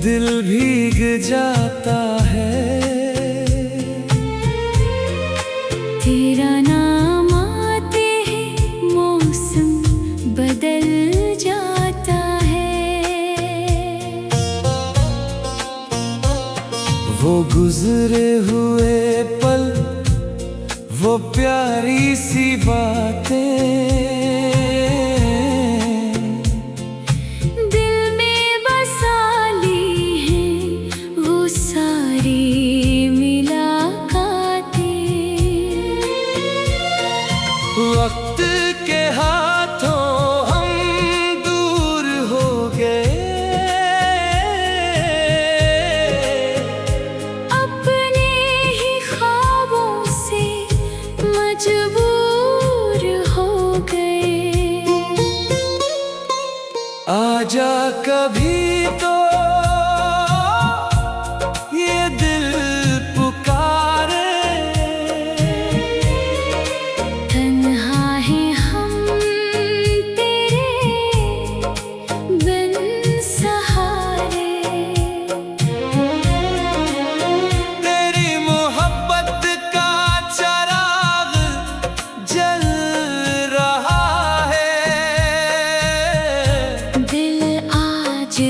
दिल भीग जाता है। तेरा नाम आते ही मौसम बदल जाता है। वो गुजरे हुए पल, वो प्यारी सी बातें, वक्त के हाथों हम दूर हो गए, अपने ही ख्वाबों से मजबूर हो गए। आजा कभी तो ये दिल पुकारे,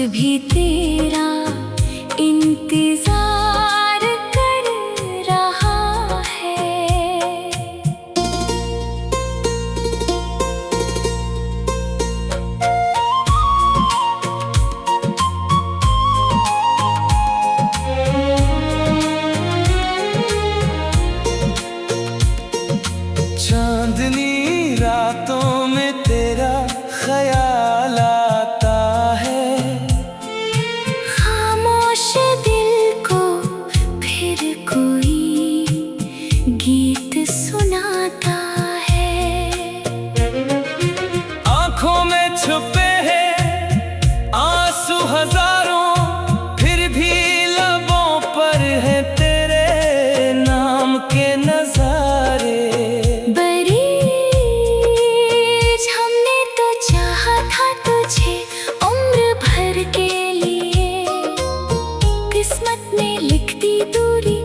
भी तेरा इंतजार कर रहा है। चांदनी रातों में तेरा ख्याल आता है, गीत सुनाता है। आंखों में छुपे हैं आंसू हजारों, फिर भी लबों पर है तेरे नाम के नजारे। बरीज हमने तो चाहा था तुझे उम्र भर के लिए, किस्मत ने लिख दी दूरी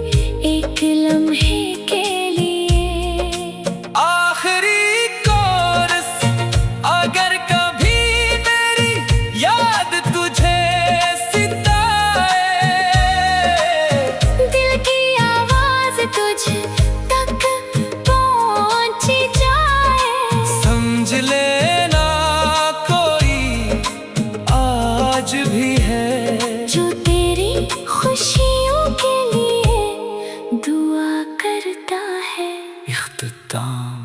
एक लम्हे के लिए। आखिरी कोरस, अगर कभी मेरी याद तुझे सिताए, दिल की आवाज तुझ तक पहुंच जाए, समझ लेना कोई आज भी है जो तेरी खुशियों के लिए दुआ करता है। इख्तिताम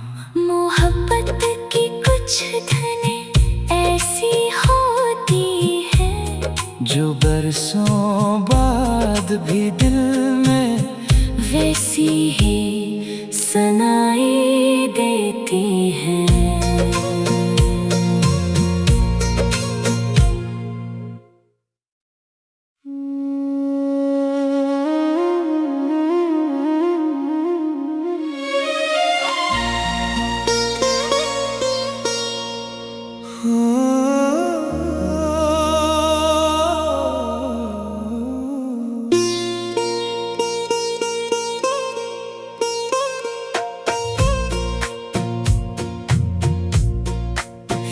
मोहब्बत की कुछ धनें ऐसी होती है, जो बरसों बाद भी दिल में वैसी ही सुनाई देती है।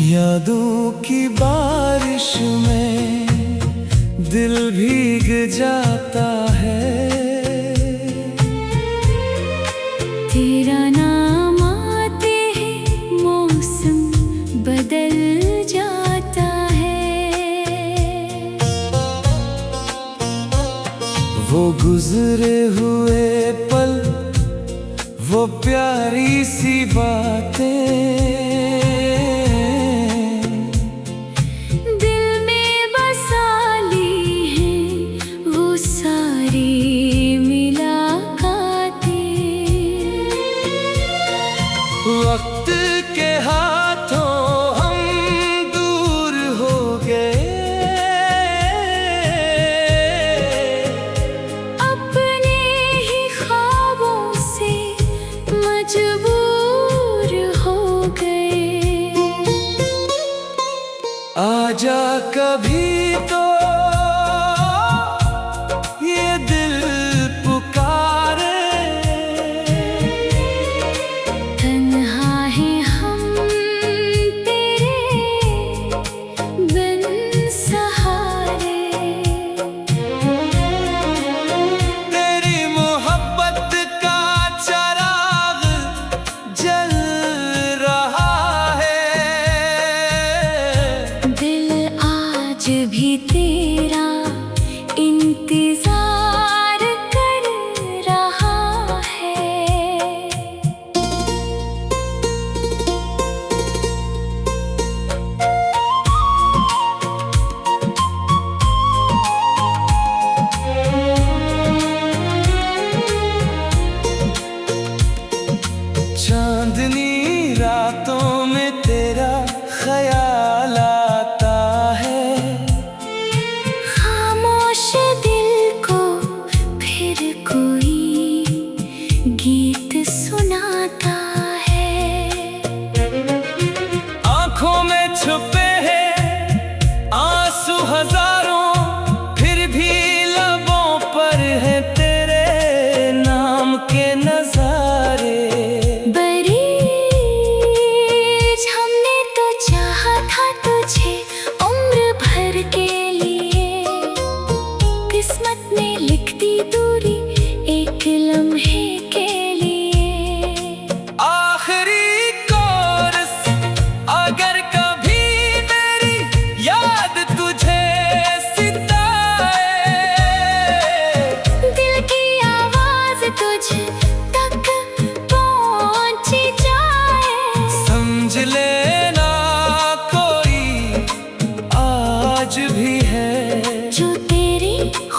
यादों की बारिश में दिल भीग जाता है। तेरा नाम आते ही मौसम बदल जाता है। वो गुजरे हुए पल, वो प्यारी सी बातें, वक्त के हाथों हम दूर हो गए, अपने ही ख्वाबों से मजबूर हो गए।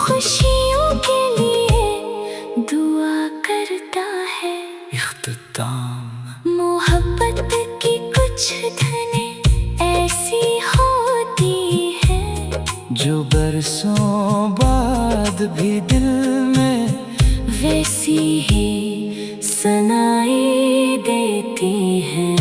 खुशियों के लिए दुआ करता है। इख्तिताम मोहब्बत की कुछ धनें ऐसी होती है जो बरसों बाद भी दिल में वैसी ही सनाई देती है।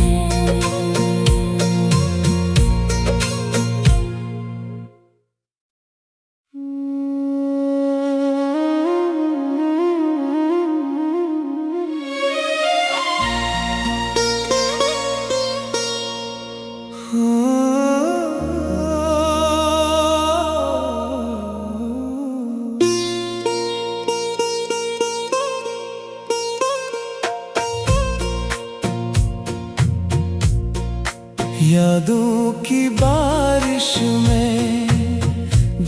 यादों की बारिश में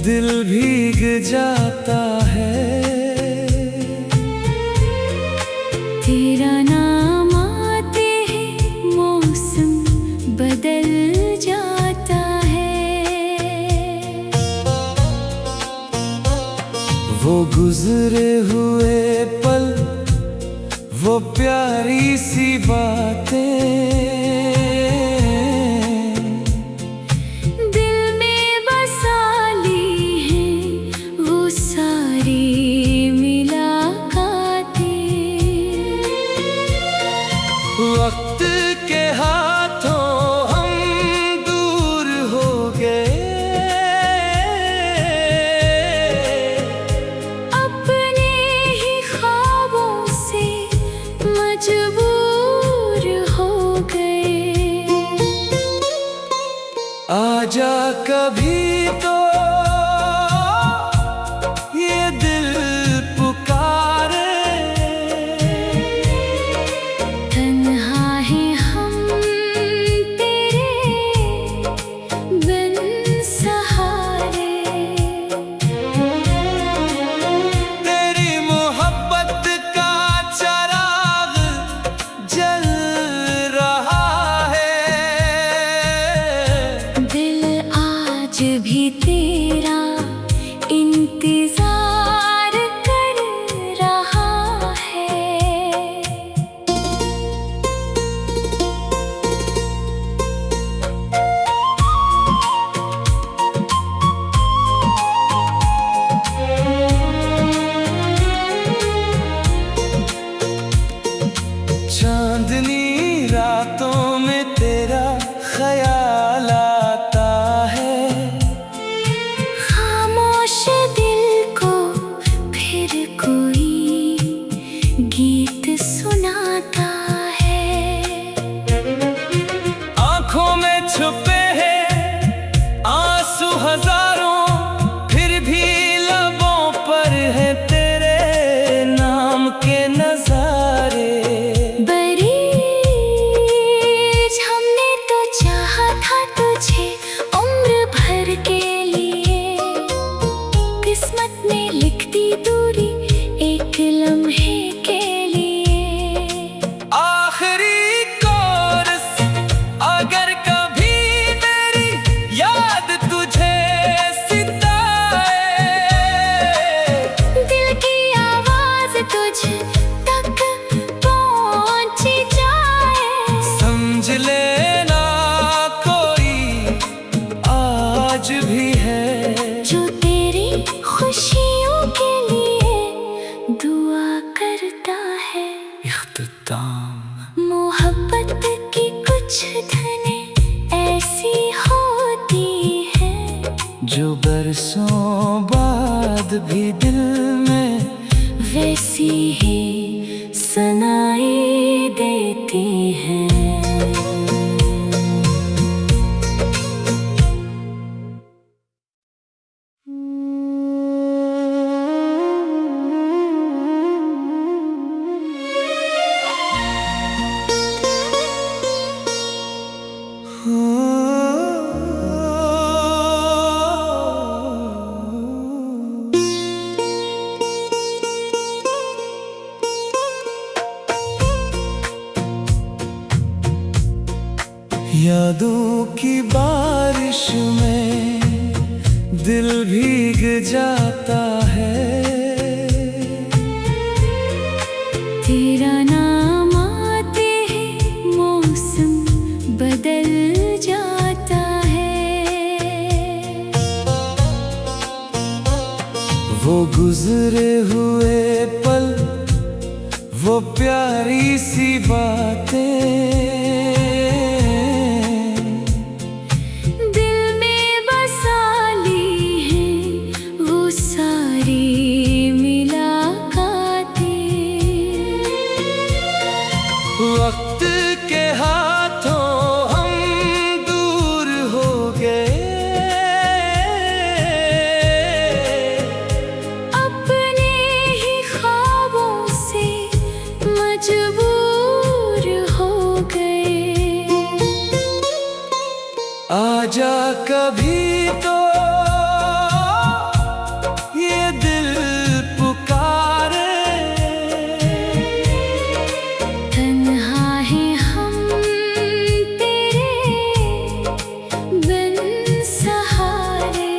दिल भीग जाता है। तेरा नाम आते ही मौसम बदल जाता है। वो गुजरे हुए पल, वो प्यारी सी बातें वक्त के हाथों हम दूर हो गए। अपने ही ख्वाबों से मजबूर हो गए। आजा कभी तो ये दिल पुकारे। भी तेरा इंतजार कर रहा है। चांदनी रातों में तेरा ख्याल आता है। गीत सुनाता है। आँखों में छुपे हैं आंसू हजारों, फिर भी लबों पर है तेरे नाम के नजारे। बरीज हमने तो चाहा था तुझे उम्र भर के लिए। किस्मत ने लिख दी दूरी एक लम्हे के लिए। आखिरी कोरस अगर कभी मेरी याद तुझे सिताए, दिल की आवाज तुझ तक पहुंची जाए। समझ लेना कोई आज भी है जो तेरी खुशियों के लिए दुआ करता है। इख्तिताम मोहब्बत की कुछ धनें ऐसी होती है जो बरसों बाद भी दिल में वैसी ही सनाई देती है। यादों की बारिश में दिल भीग जाता है। वो गुजरे हुए पल, वो प्यारी सी बातें, दिल में बसा ली हैं वो सारी मुलाकातें। वक्त के हाथों हम दूर हो गए, अपने ही ख्वाबों से मजबूर हो गए। आजा कभी तो ये दिल पुकारे, तन्हा हैं हम तेरे बिन सहारे।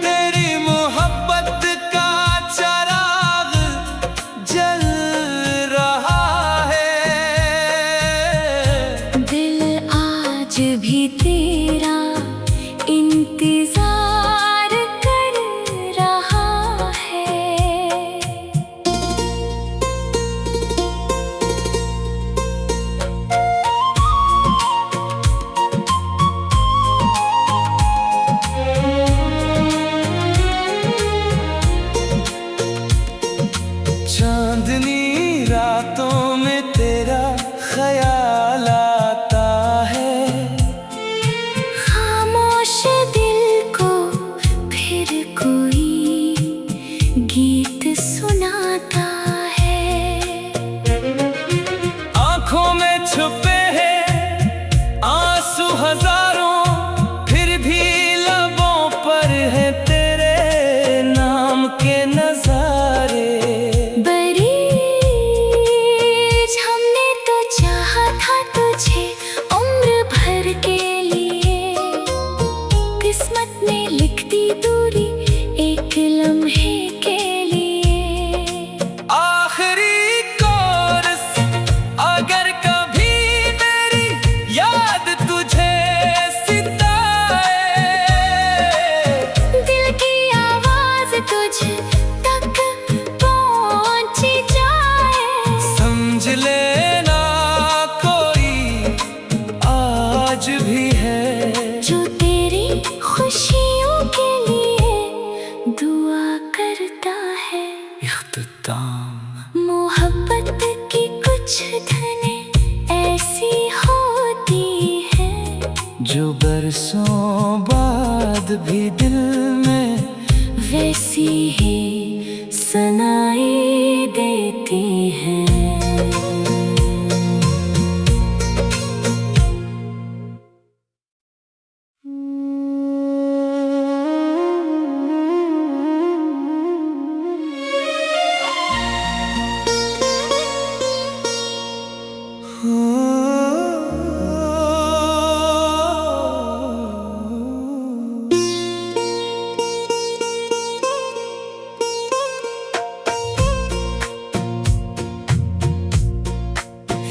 तेरी मोहब्बत का चराग जल रहा है, दिल आज भी तेरा इंतजार कर रहा है। चांदनी रातों में तेरा ख्याल आता है, खामोश दिल को फिर कोई गीत सुनाता है। आंखों में छुपे हैं आंसू हजारों, फिर भी लबों पर है तेरे नाम के नजारे। बरीज हमने तो चाहा था तुझे उम्र भर के लिए, किस्मत ने लिख दी दूरी एक लम्हे के लिए। आखिरी कोरस, अगर कभी मेरी याद तुझे सिताए, दिल की आवाज तुझ तक पहुंची जाए। समझ लेना कोई आज भी है जो तेरी खुशियों के लिए दुआ करता है। इख्तिताम। मोहब्बत की कुछ धनें ऐसी होती है, जो बरसों बाद भी दिल में वैसी ही सुनाई देती हैं।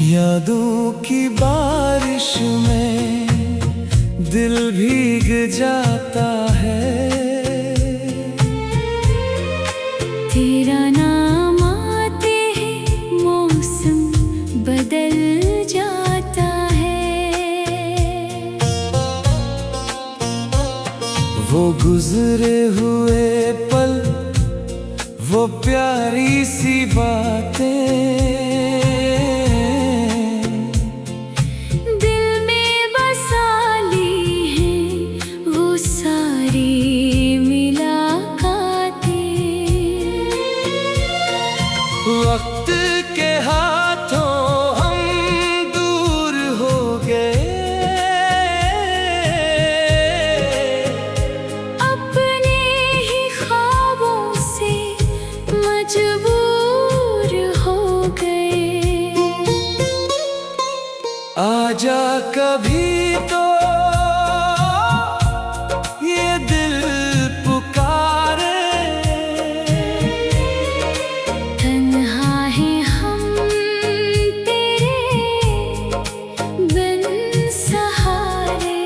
यादों की बारिश में दिल भीग जाता है, तेरा नाम आते ही मौसम बदल जाता है। वो गुजरे हुए पल, वो प्यारी सी बातें, दिल में बसा ली हैं वो सारी मुलाकातें। वक्त के हाथों हम दूर हो गए, अपने ही ख्वाबों से मजबूर हो गए। आजा कभी तो ये दिल पुकारे, तन्हा हैं हम तेरे बिन सहारे।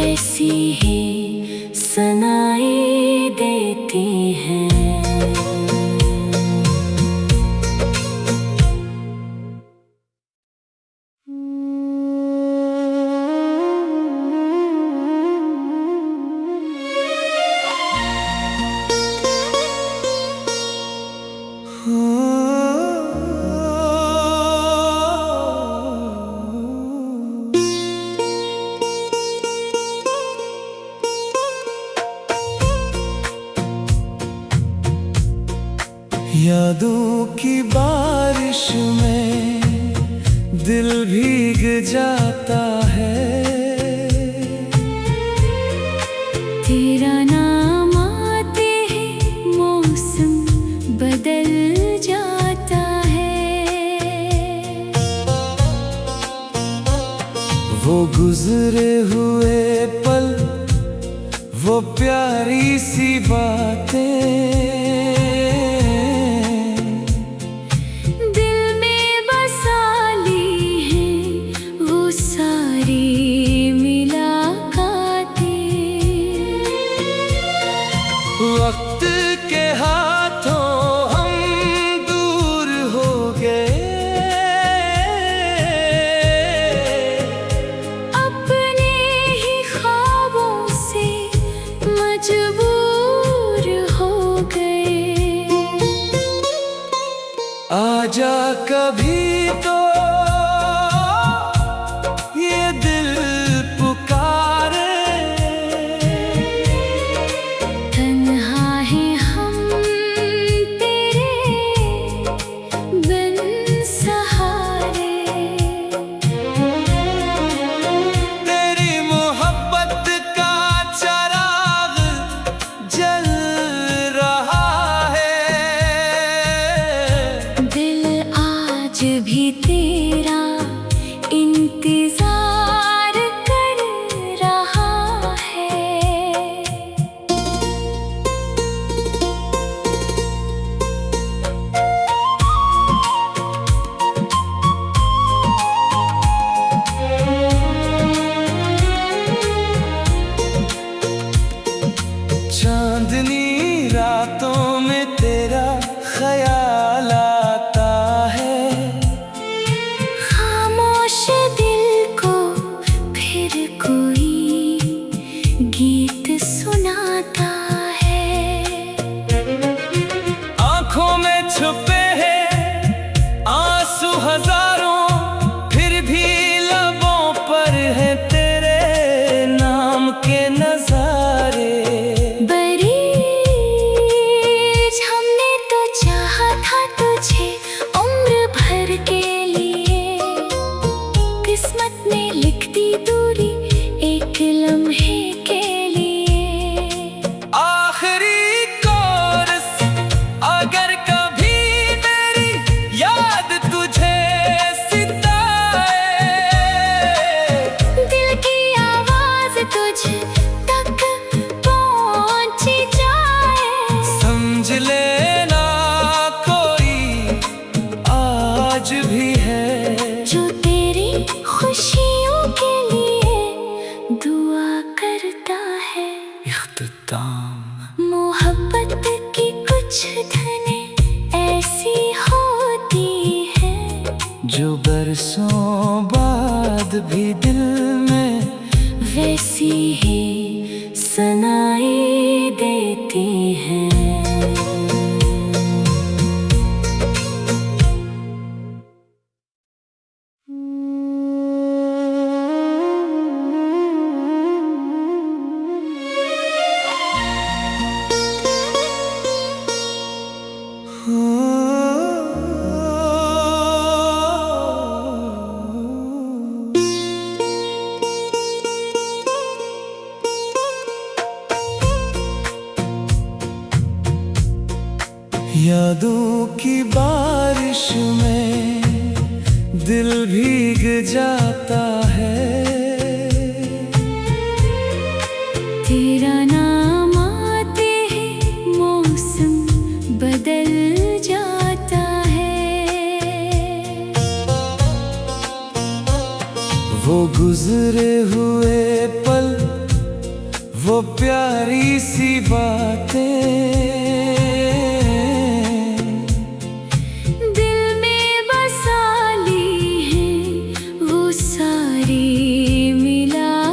वैसी ही सुनाई देती हैं। यादों की बारिश में दिल भीग जाता है। तेरा नाम आते ही मौसम बदल जाता है। वो गुजरे हुए पल, वो प्यारी सी बातें, वक्त के हाथों हम दूर हो गए। अपने ही ख्वाबों से मजबूर हो गए। आजा कभी तो ये दिल पुकारे। भी तेरा इंतजार कर रहा है। चांदनी रातों में तेरा ख्याल आता है। गीत सुनाता है। आँखों में छुपे हैं आंसू हजारों, फिर भी लबों पर है तेरे नाम के नजारे। बरीज हमने तो चाहा था तुझे उम्र भर के लिए। किस्मत ने लिख दी दूरी एक लम्हे के लिए। आखिरी कोरस, अगर कभी मेरी याद तुझे सिताए, दिल की आवाज तुझ तक पहुंची जाए। समझ लेना कोई आज भी है जो तेरी खुशियों के लिए दुआ करता है। इख्तिताम मोहब्बत की कुछ धनें ऐसी होती हैं जो बरसों बाद भी दिल में वैसी ही सुनाई देती हैं। यादों की बारिश में दिल भीग जाता है। तेरा नाम आते ही मौसम बदल जाता है। वो गुजरे हुए पल, वो प्यारी सी बातें दिल में बसा ली हैं वो सारी मुलाकातें।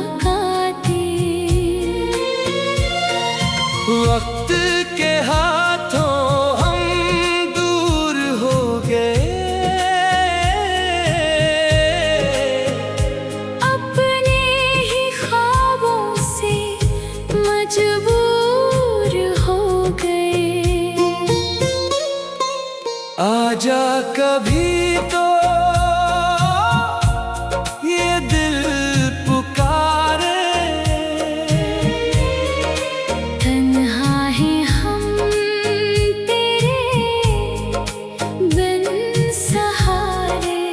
वक्त के हाथों हम दूर हो गए, अपने ही ख्वाबों से मजबूर हो गए। आजा कभी तो ये दिल पुकारे, तन्हा है हम तेरे बिन सहारे।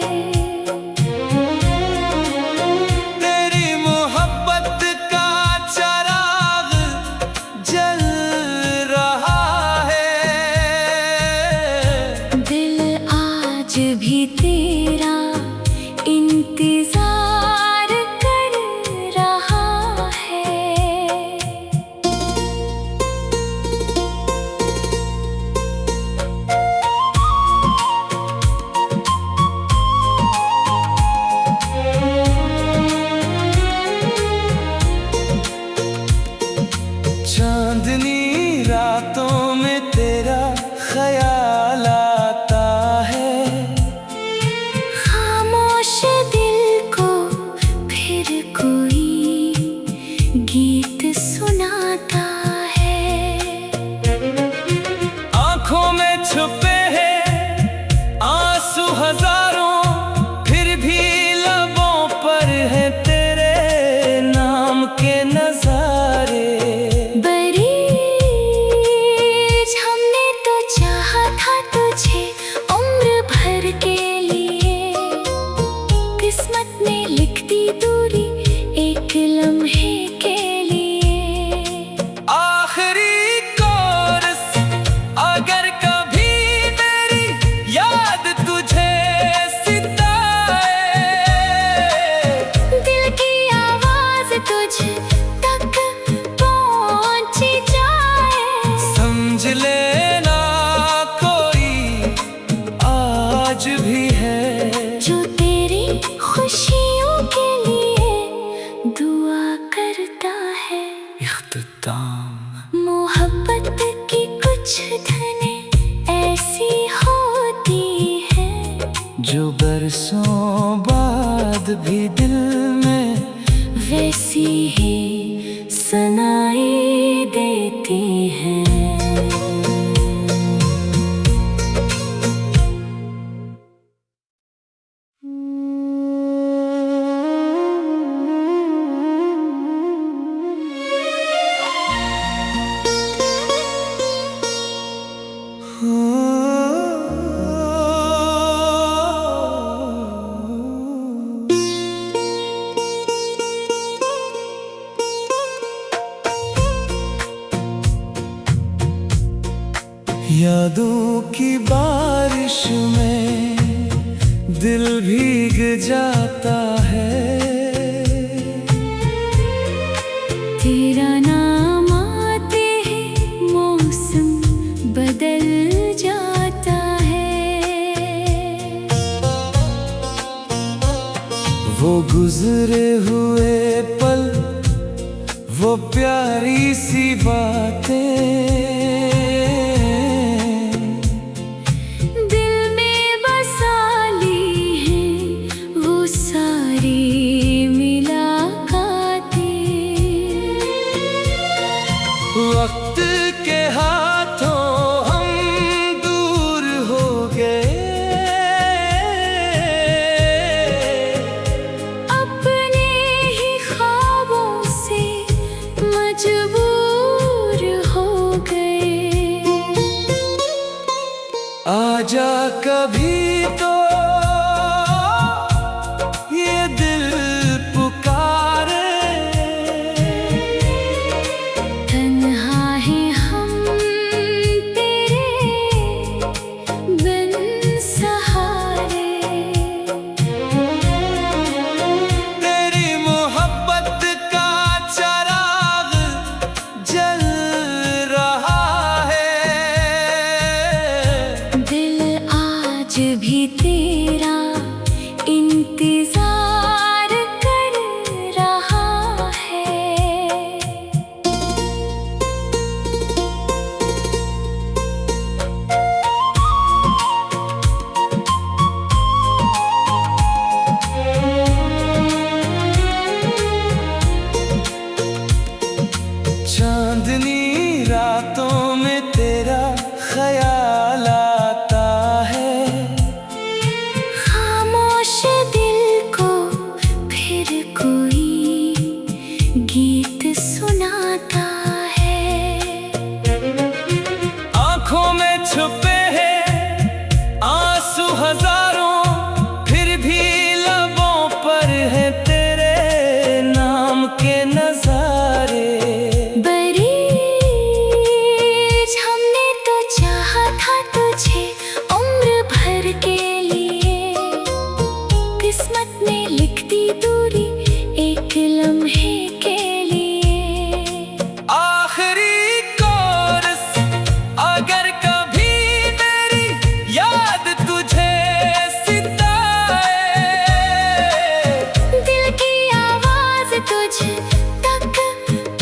तेरी मोहब्बत का चराग जल रहा है, दिल आज भी तेरा इंतजार कर रहा है। चांदनी रातों में तेरा ख्याल आता है, खामोश दिल को फिर कोई गीत सुनाता है। आंखों में छुपे हैं आंसू हजारों, फिर भी लबों पर है तेरे नाम के नजारे। बरीज हमने तो चाहा था तुझे उम्र भर के लिए, किस्मत ने लिख दी दूरी एक लम्हे के लिए। आखिरी कोरस, अगर कभी मेरी याद तुझे सिताए, दिल की आवाज तुझ तक पहुंची जाए। समझ लेना कोई आज भी है जो तेरी खुशियों के लिए दुआ करता है। इख्तिताम। मोहब्बत की कुछ धनें ऐसी होती है, जो बरसों बाद भी दिल में वैसी ही सुनाई देती है। यादों की बारिश में दिल भीग जाता है, तेरा नाम आते ही मौसम बदल जाता है। वो गुजरे हुए पल, वो प्यारी सी बातें दिल में बसा ली हैं वो सारी मुलाकातें। वक्त के हाथों हम दूर हो गए, अपने ही ख्वाबों से मजबूर हो गए। गीत सुनाता है। आंखों में छुपे हैं आंसू हजारों, फिर भी लबों पर है तेरे नाम के नजारे। बरीज हमने तो चाहा था तुझे उम्र भर के लिए, किस्मत ने लिख दी दूरी एक लम्हे के लिए। आखिरी कोरस, अगर कभी मेरी याद तुझे सिताए, दिल की आवाज तुझ तक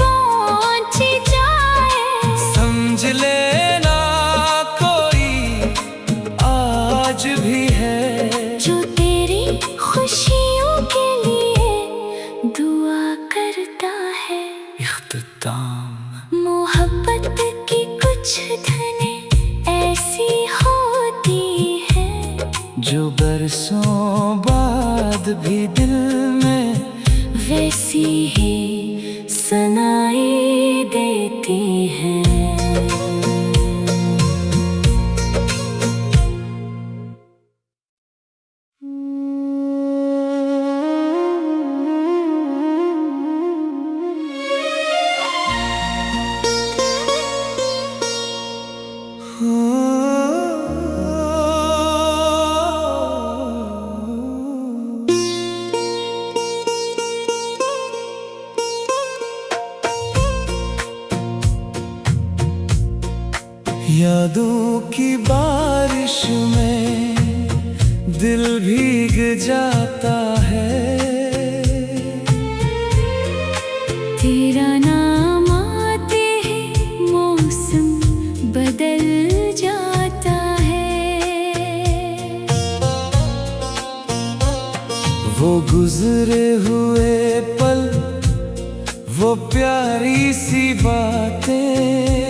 पहुंची जाए। समझ लेना कोई आज भी है जो तेरी खुशियों के लिए दुआ करता है। इख्तिताम मोहब्बत की कुछ धनें ऐसी होती हैं, जो बरसों बाद भी दिल में वैसी ही सुनाई देती हैं। यादों की बारिश में दिल भीग जाता है। तेरा नाम आते ही मौसम बदल जाता है। वो गुजरे हुए पल, वो प्यारी सी बातें